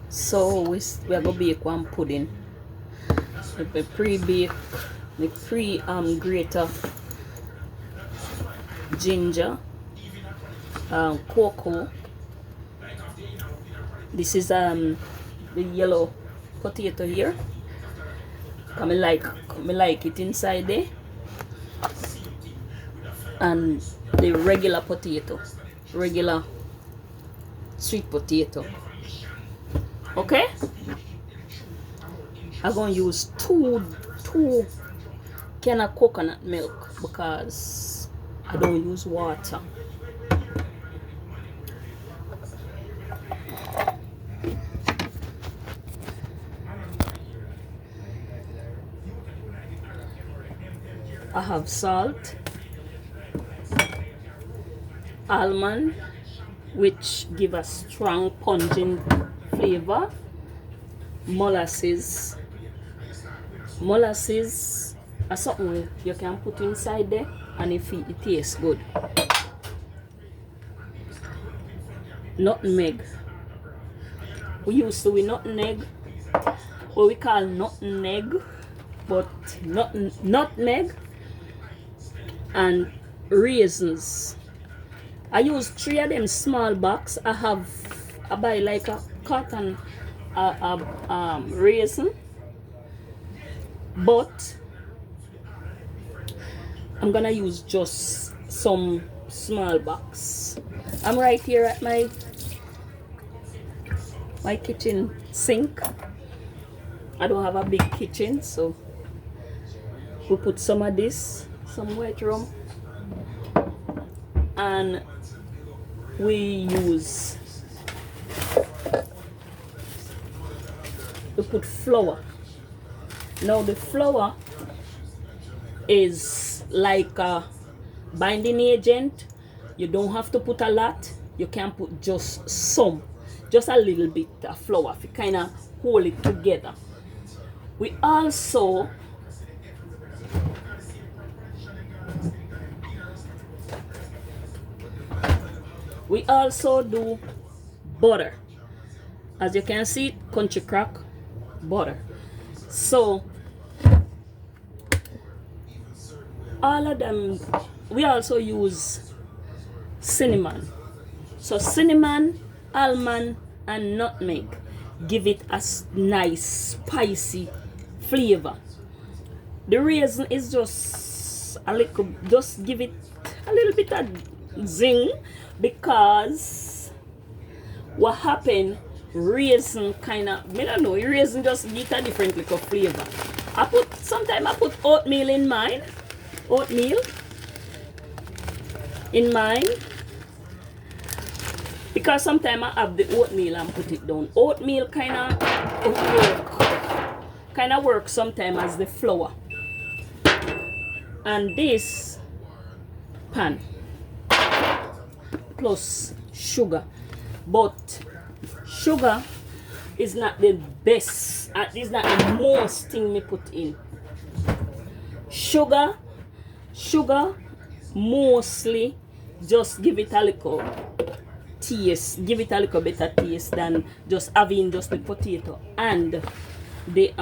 So we are gonna bake one pudding. With the pre-bake, the grater ginger, cocoa. This is the yellow potato here. Me like it inside there, and the regular potato, regular sweet potato. Okay, I'm gonna use two can of coconut milk because I don't use water. I have salt, almond, which give a strong pungent flavor, molasses. Molasses are something you can put inside there and it tastes good. Nutmeg. We used to nutmeg, what we call nutmeg, but nutmeg and raisins. I use 3 of them small box. I buy like a cotton raisin, but I'm gonna use just some small box. I'm right here at my kitchen sink. I don't have a big kitchen, so we put some of this, some white rum, and we put flour. Now the flour is like a binding agent. You don't have to put a lot. You can put just some, just a little bit of flour to kind of hold it together. We also do butter. As you can see, country crack butter. So all of them. We also use cinnamon. So cinnamon, almond, and nutmeg give it a nice spicy flavor. The raisin is just a little, just give it a little bit of zing, because what happened, raisin kind of, I don't know, raisin just get a different little flavor. Sometimes I put oatmeal in mine. Because sometimes I have the oatmeal and put it down. Oatmeal kind of work sometimes as the flour. And this pan plus sugar, but sugar is not the best, it's not the most thing me put in. Sugar mostly just give it a little taste, give it a little better taste than just having just the potato and the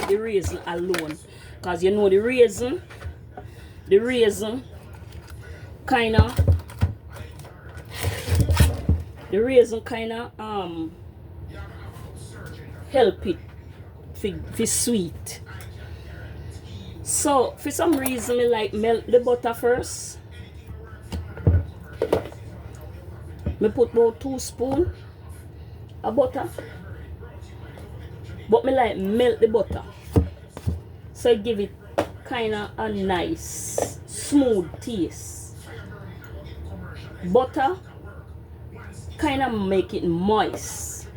raisin alone. Because you know the raisin kind of help it for sweet. So for some reason I like melt the butter first. I put about 2 spoons of butter, but I like melt the butter, so I give it kind of a nice smooth taste. Butter kind of make it moist,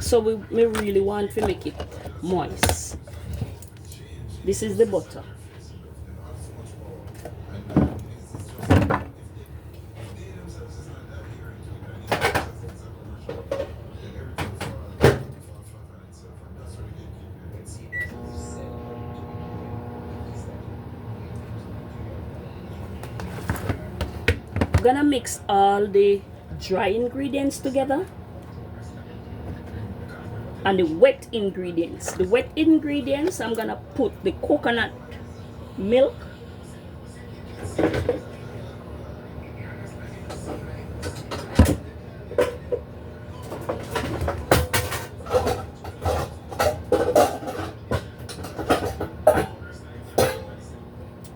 so we really want to make it moist. This is the butter. gonna mix all the dry ingredients together and the wet ingredients. The wet ingredients, I'm gonna put the coconut milk,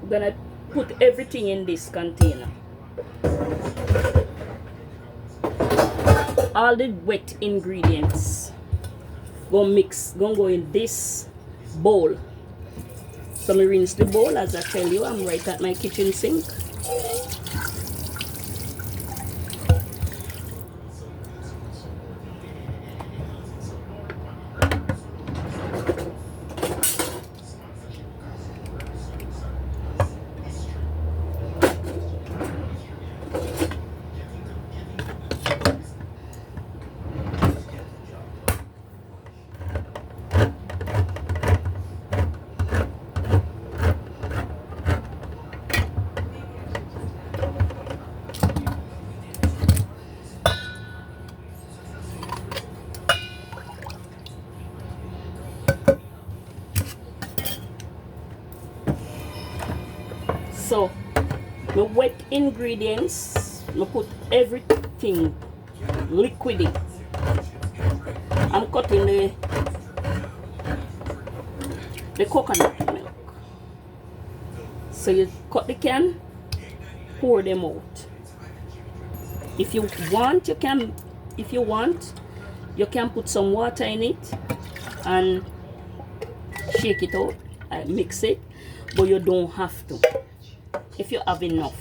I'm gonna put everything in this container. All the wet ingredients gonna go in this bowl. So me rinse the bowl. As I tell you, I'm right at my kitchen sink. So the wet ingredients, I put everything liquidy. I'm cutting the coconut milk. So you cut the can, pour them out. If you want, you can put some water in it and shake it out, mix it, but you don't have to if you have enough.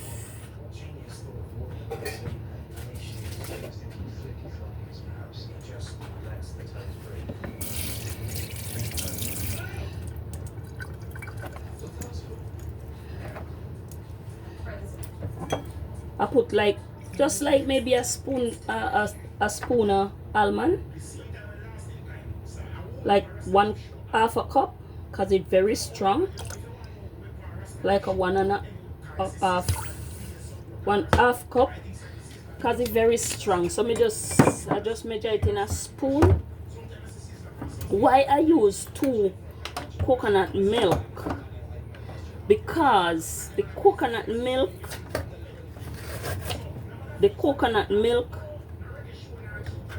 I put like just like maybe a spoon of almond, like 1/2 cup, because it's very strong, like a 1/2 cup, because it's very strong. So I just measure it in a spoon. Why I use 2 coconut milk? Because the coconut milk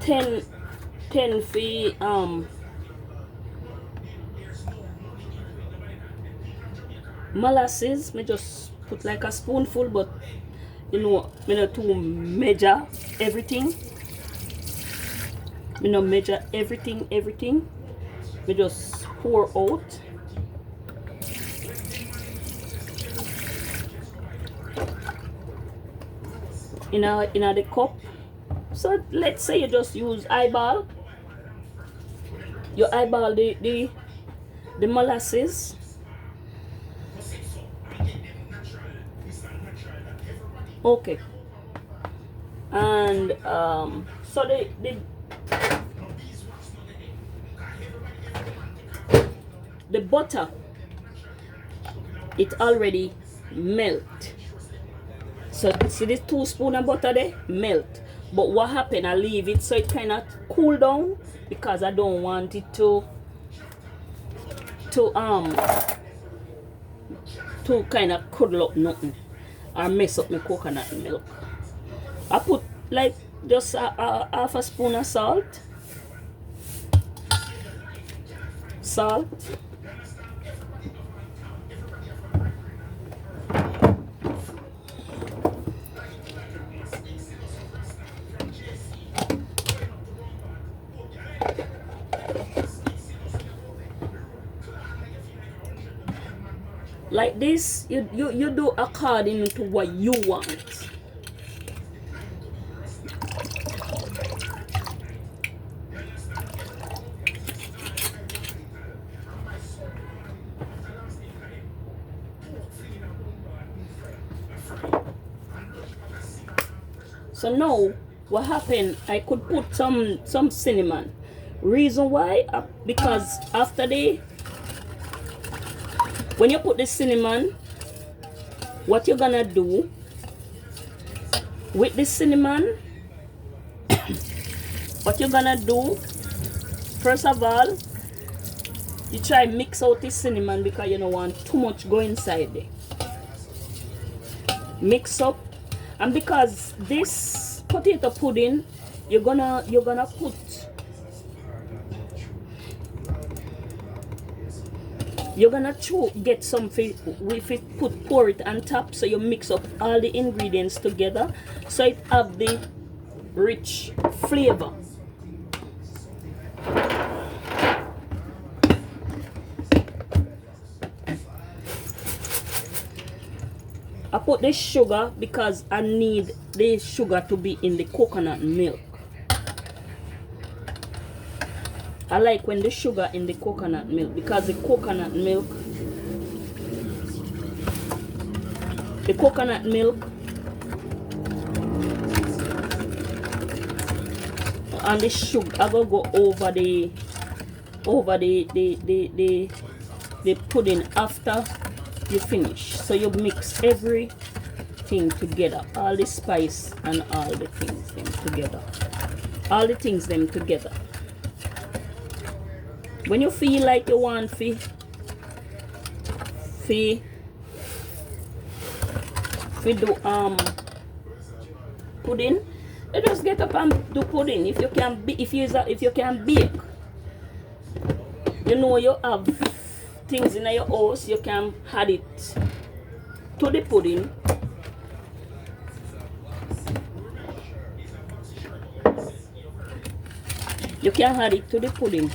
tend for molasses. Me just put like a spoonful, but you know, me not to measure everything. Me not measure everything. Me just pour out. In the cup. So let's say you just use eyeball. You eyeball the molasses. Okay. And so the butter, it already melt. So see this 2 spoons of butter there melt. But what happened? I leave it so it kind of cool down, because I don't want it to kind of cuddle up nothing or mess up my coconut milk. I put like just a 1/2 spoon of salt. Like this, you do according to what you want. So now what happened, I could put some cinnamon. Reason why? Because after when you put the cinnamon, what you're gonna do, with the cinnamon, what you're gonna do, first of all, you try mix out the cinnamon because you don't want too much go inside there. Mix up, and because this potato pudding, you're gonna put get some if it pour it on top, so you mix up all the ingredients together so it have the rich flavor. I put the sugar because I need the sugar to be in the coconut milk. I like when the sugar in the coconut milk because the coconut milk and the sugar I go over the pudding after you finish. So you mix everything together, all the spice and all the things them together. When you feel like you want to do pudding, you just get up and do pudding. If you can bake, you know you have things in your house, you can add it to the pudding. You can add it to the pudding.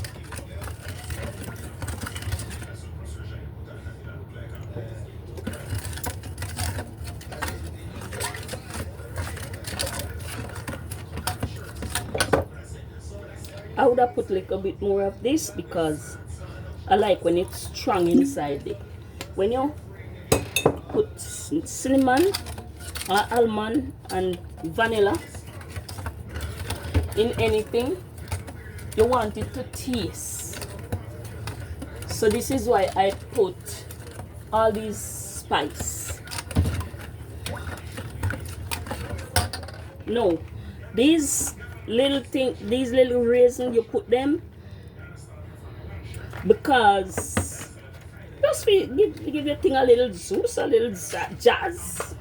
I would have put a little bit more of this because I like when it's strong inside it. When you put cinnamon, almond and vanilla in anything, you want it to taste. So this is why I put all these spice. No, these little raisins, you put them because just give your thing a little juice, a little jazz.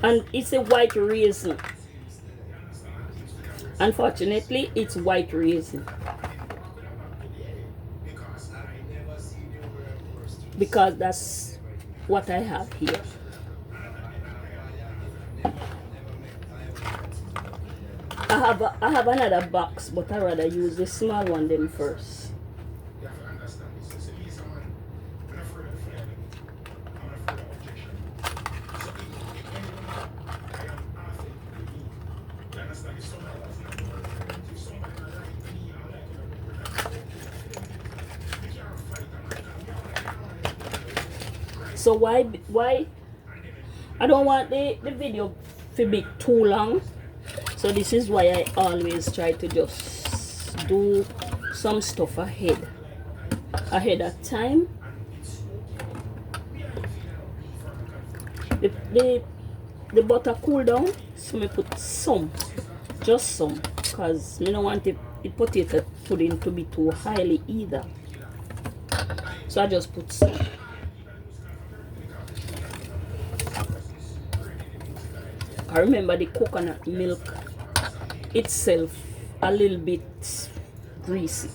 And it's a white raisin. Unfortunately, it's white raisin because that's what I have here. I have another box, but I rather use the small one then first. So why I don't want the video to be too long. So this is why I always try to just do some stuff ahead of time. The butter cool down, so I put just some, because I don't want the potato pudding to be too highly either. So I just put some. I remember the coconut milk itself a little bit greasy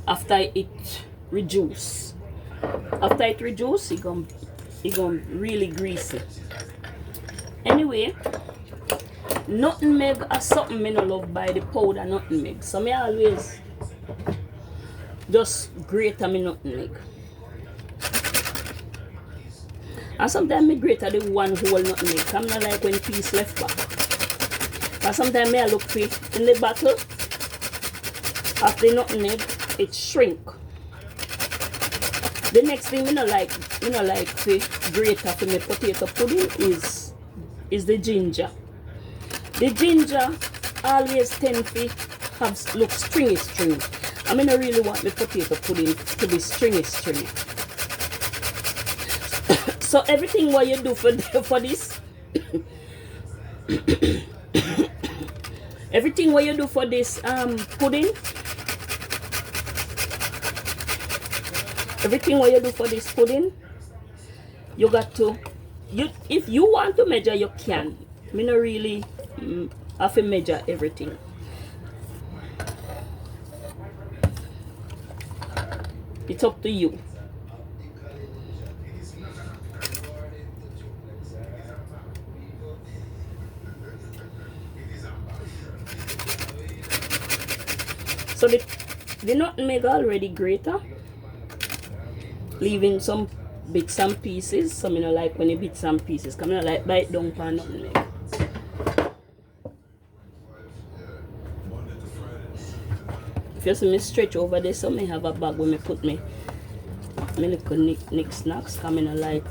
after it reduce. After it reduce, it gonna really greasy. Anyway, nutmeg is something I don't love by the powder nutmeg. So I always just grate my nutmeg. And sometimes I grate the one whole nutmeg. I'm not like when piece left back. But sometimes I look for it in the bottle of the nutmeg, it shrink. The next thing I like to grate after my potato pudding is the ginger. The ginger always tend to look stringy. I mean, I really want the potato pudding to be stringy. So everything what you do for this, Everything what you do for this pudding, you got to, if you want to measure, you can. Me not really have to measure everything. It's up to you. So the nutmeg already grater, leaving some bits and pieces. Some you know like when you bits and pieces, come you know like bite down pan nutmeg. If you see me stretch over there, so me have a bag where me put me little nick snacks, come you know like